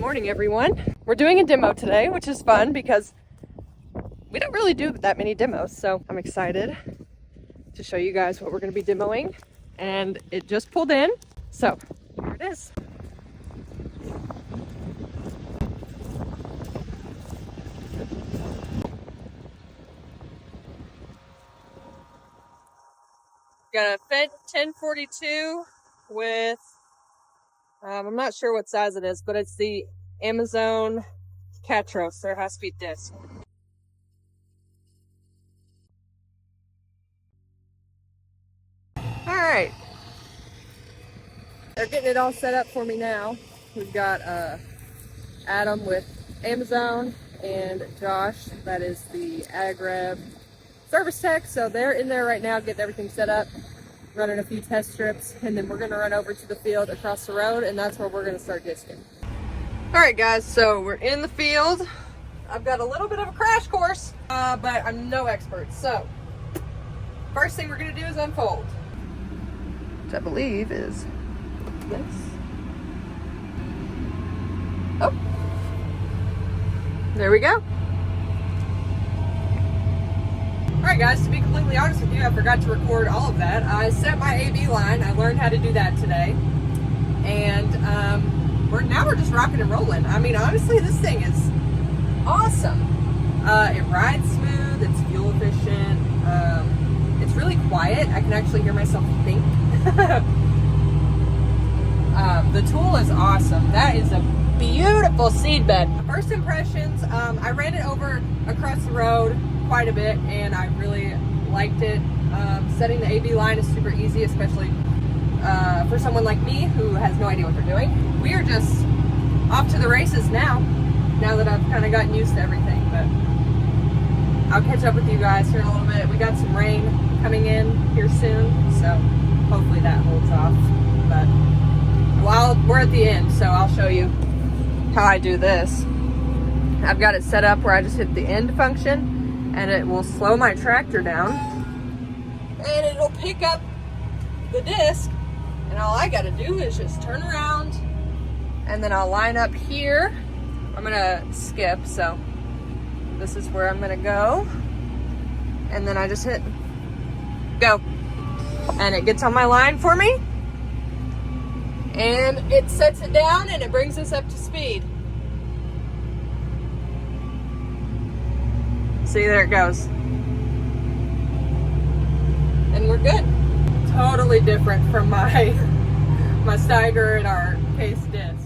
morning, everyone. We're doing a demo today, which is fun because we don't really do that many demos, so I'm excited to show you guys what we're going to be demoing. And it just pulled in, so here it is. Got a Fendt 1042 with, I'm not sure what size it is, but it's the Amazon Catros, their high-speed disc. All right, they're getting it all set up for me now. We've got Adam with Amazon and Josh, that is the Ag Rev service tech. So they're in there right now getting everything set up, running a few test strips, and then we're gonna run over to the field across the road, and that's where we're gonna start disking. All right, guys, so we're in the field. I've got a little bit of a crash course, but I'm no expert. So first thing we're gonna do is unfold, which I believe is this. Oh, there we go. All right, guys, to be completely honest with you, I forgot to record all of that. I set my AB line. I learned how to do that today. And now we're just rocking and rolling. I mean, honestly, this thing is awesome. It rides smooth, it's fuel efficient, it's really quiet. I can actually hear myself think. The tool is awesome. That is a beautiful seed bed. First impressions, I ran it over across the road quite a bit and I really liked it. Setting the AB line is super easy, especially for someone like me who has no idea what they're doing. We are just off to the races now that I've kind of gotten used to everything, but I'll catch up with you guys here in a little bit. We got some rain coming in here soon, so hopefully that holds off. But well, we're at the end, so I'll show you how I do this. I've got it set up where I just hit the end function and it will slow my tractor down and it'll pick up the disc, and all I gotta do is just turn around and then I'll line up here. I'm gonna skip, so this is where I'm gonna go, and then I just hit go and it gets on my line for me and it sets it down and it brings us up to speed. See, there it goes. And we're good. Totally different from my Steiger and our case disc.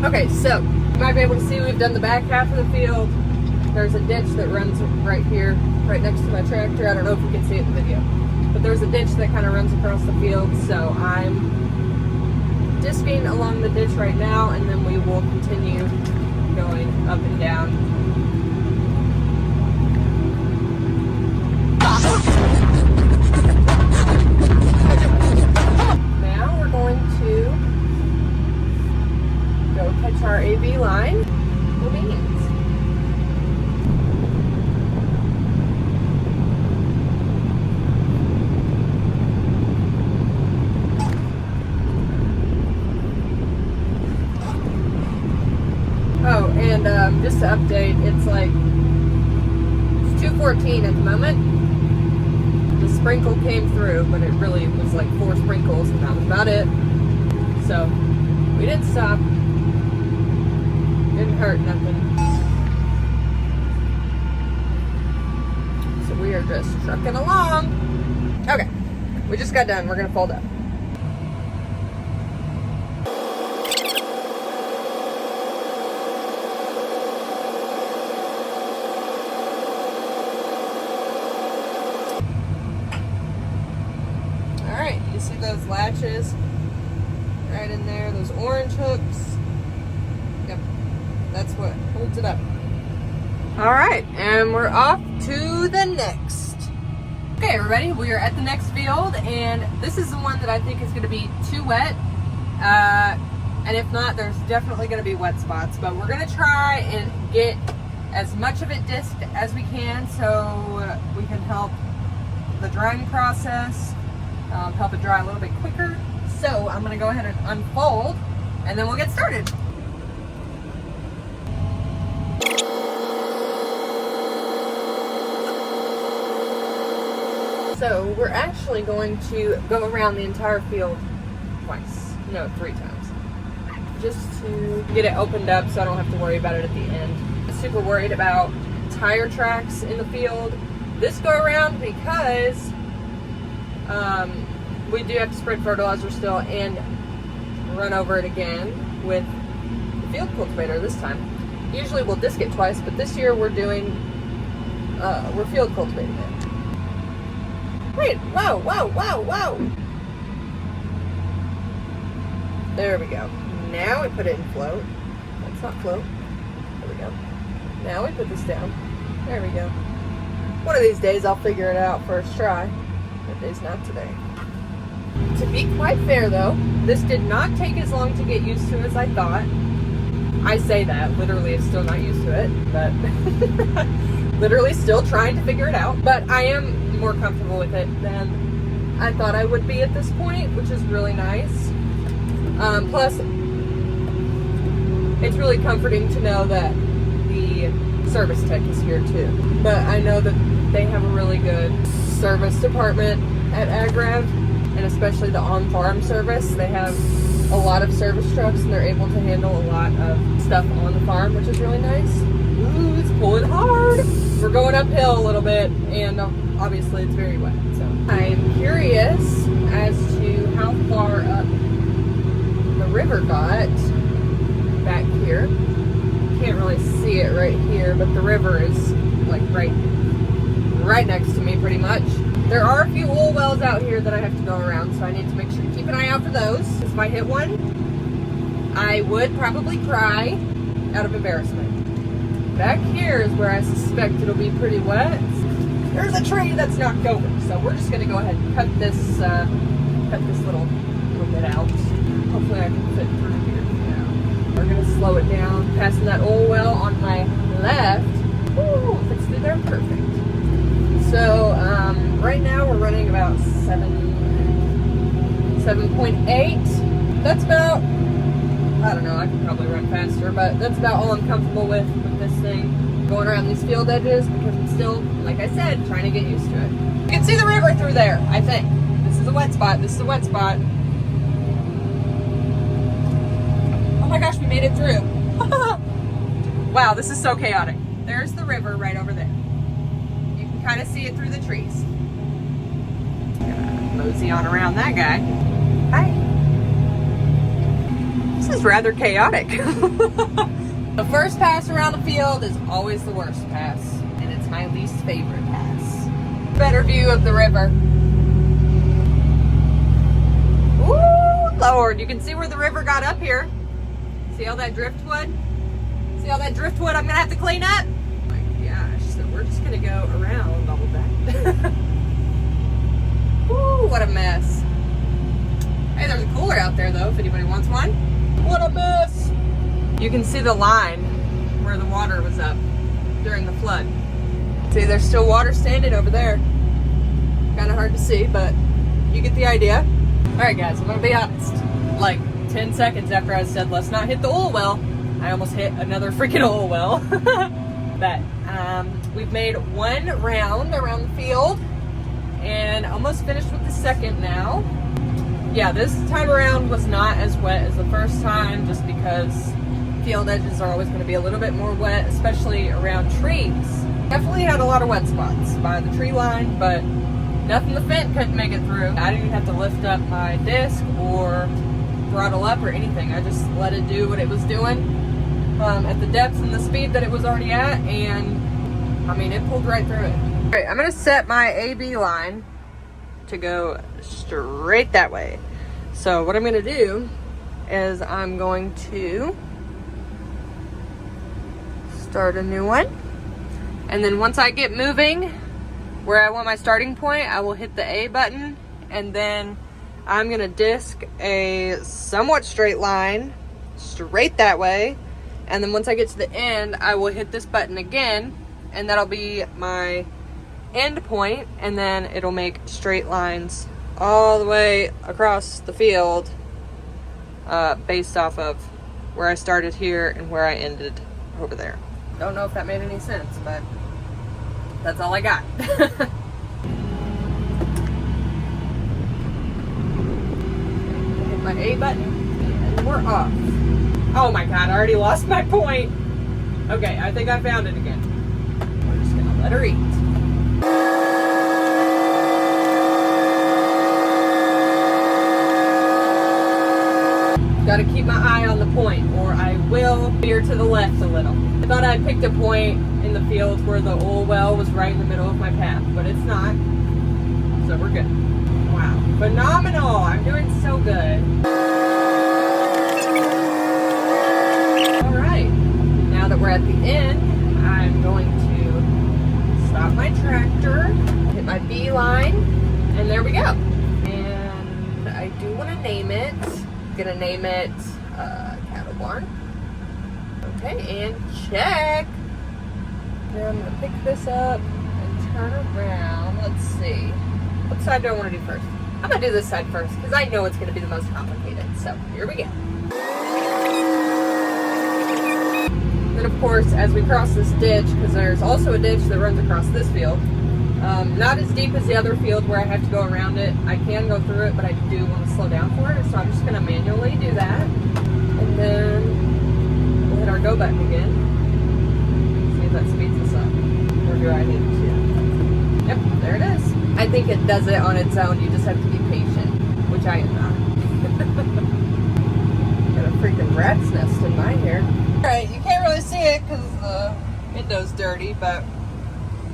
Okay, so you might be able to see we've done the back half of the field. There's a ditch that runs right here, right next to my tractor. I don't know if you can see it in the video, but there's a ditch that kind of runs across the field. So I'm disking along the ditch right now, and then we will continue going up and down. Now we're going to go catch our AB line for beans. Oh, just to update, it's like 2:14 at the moment. The sprinkle came through, but it really was like 4 sprinkles, and that was about it. So we didn't stop. Didn't hurt nothing. So we are just trucking along. Okay, we just got done. We're gonna fold up. Alright, you see those latches right in there, those orange hooks? Yep, that's what holds it up. Alright, and we're off to the next. Okay, everybody, we are at the next field, and this is the one that I think is going to be too wet. And if not, there's definitely going to be wet spots. But we're going to try and get as much of it disked as we can so we can help the drying process, help it dry a little bit quicker. So I'm going to go ahead and unfold, and then we'll get started. So we're actually going to go around the entire field twice, no, 3 times, just to get it opened up so I don't have to worry about it at the end. I'm super worried about tire tracks in the field this go around because we do have to spread fertilizer still and run over it again with the field cultivator this time. Usually we'll disc it twice, but this year we're field cultivating it. Wait, whoa, whoa, whoa, whoa. There we go. Now we put it in float. That's not float. There we go. Now we put this down. There we go. One of these days I'll figure it out first try. That day's not today. To be quite fair though, this did not take as long to get used to as I thought. I say that, literally I'm still not used to it, but literally still trying to figure it out. But I am more comfortable with it than I thought I would be at this point, which is really nice. Plus, it's really comforting to know that the service tech is here too. But I know that they have a really good service department at AgRev, and especially the on-farm service. They have a lot of service trucks, and they're able to handle a lot of stuff on the farm, which is really nice. Ooh, it's pulling hard. We're going uphill a little bit, and obviously it's very wet. So I'm curious as to how far up the river got back here. Can't really see it right here, but the river is like right next to me pretty much. There are a few oil wells out here that I have to go around, so I need to make sure to keep an eye out for those. If I hit one, I would probably cry out of embarrassment. Back here is where I suspect it'll be pretty wet. There's a tree that's knocked over, so we're just going to go ahead and cut this little bit out. Hopefully I can fit through here. Yeah. We're going to slow it down, passing that oil well on my left. Ooh, fits through there perfect. So right now we're running about 7.8. That's about, I don't know, I could probably run faster, but that's about all I'm comfortable with this thing. Going around these field edges because I'm still, like I said, trying to get used to it. You can see the river through there, I think. This is a wet spot. This is a wet spot. Oh my gosh, we made it through. Wow, this is so chaotic. There's the river right over there. You can kind of see it through the trees. Mosey on around that guy. Hi. This is rather chaotic. The first pass around the field is always the worst pass, and it's my least favorite pass. Better view of the river. Ooh, Lord, you can see where the river got up here. See all that driftwood? See all that driftwood I'm gonna have to clean up? Oh my gosh, so we're just gonna go around all of that. Ooh, what a mess. Hey, there's a cooler out there though, if anybody wants one. What a mess! You can see the line where the water was up during the flood. See, there's still water standing over there. Kind of hard to see, but you get the idea. All right, guys, I'm gonna be honest. Like 10 seconds after I said, let's not hit the oil well, I almost hit another freaking oil well. But we've made one round around the field and almost finished with the second now. Yeah, this time around was not as wet as the first time, just because field edges are always going to be a little bit more wet, especially around trees. Definitely had a lot of wet spots by the tree line, but nothing the Fendt couldn't make it through. I didn't even have to lift up my disc or throttle up or anything. I just let it do what it was doing at the depth and the speed that it was already at, and I mean, it pulled right through it. All right, I'm gonna set my AB line to go straight that way. So what I'm gonna do is I'm going to start a new one, and then once I get moving where I want my starting point, I will hit the A button, and then I'm gonna disc a somewhat straight line straight that way, and then once I get to the end, I will hit this button again, and that'll be my end point, and then it'll make straight lines all the way across the field based off of where I started here and where I ended over there. Don't know if that made any sense, but that's all I got. Hit my A button and we're off. Oh my god, I already lost my point. Okay, I think I found it again. We're just gonna let her eat. Gotta keep my eye on the point, or I will veer to the left a little. I thought I picked a point in the field where the oil well was right in the middle of my path, but it's not. So we're good. Wow, phenomenal! I'm doing so good. Alright, now that we're at the end, I'm going to stop my tractor, hit my B line, and there we go. And I do want to name it. Gonna name it cattle barn. Okay, and check. Then I'm gonna pick this up and turn around. Let's see. What side do I want to do first? I'm gonna do this side first because I know it's gonna be the most complicated. So here we go. Then of course, as we cross this ditch, because there's also a ditch that runs across this field. Not as deep as the other field where I have to go around it. I can go through it, but I do want to slow down for it, so I'm just going to manually do that. And then we'll hit our go button again. See if that speeds us up. Or do I need to? Yep, there it is. I think it does it on its own. You just have to be patient, which I am not. Got a freaking rat's nest in my hair. Alright, you can't really see it because the window's dirty, but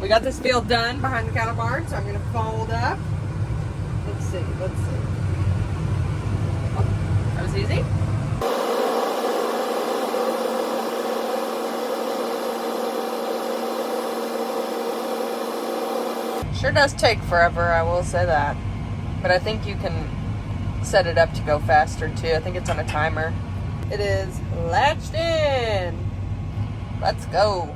we got this field done behind the cattle barn, so I'm going to fold up. Let's see. Oh, that was easy. Sure does take forever, I will say that. But I think you can set it up to go faster too. I think it's on a timer. It is latched in. Let's go.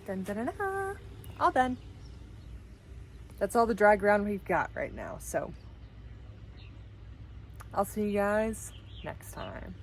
Dun, dun, dun, dun. All done. That's all the dry ground we've got right now. So I'll see you guys next time.